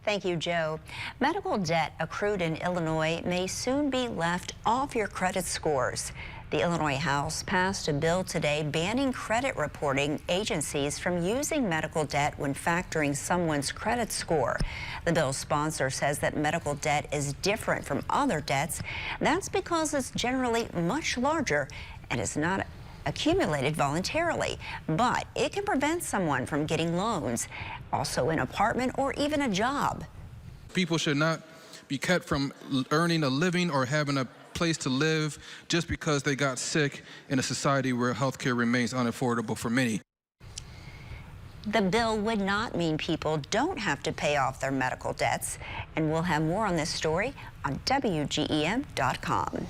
Thank you, Joe. Medical debt accrued in Illinois may soon be left off your credit scores. The Illinois House passed a bill today banning credit reporting agencies from using medical debt when factoring someone's credit score. The bill's sponsor says that medical debt is different from other debts. That's because it's generally much larger and is not accumulated voluntarily, but it can prevent someone from getting loans, also an apartment or even a job. People should not be kept from earning a living or having a place to live just because they got sick in a society where healthcare remains unaffordable for many. The bill would not mean people don't have to pay off their medical debts, and we'll have more on this story on WGEM.com.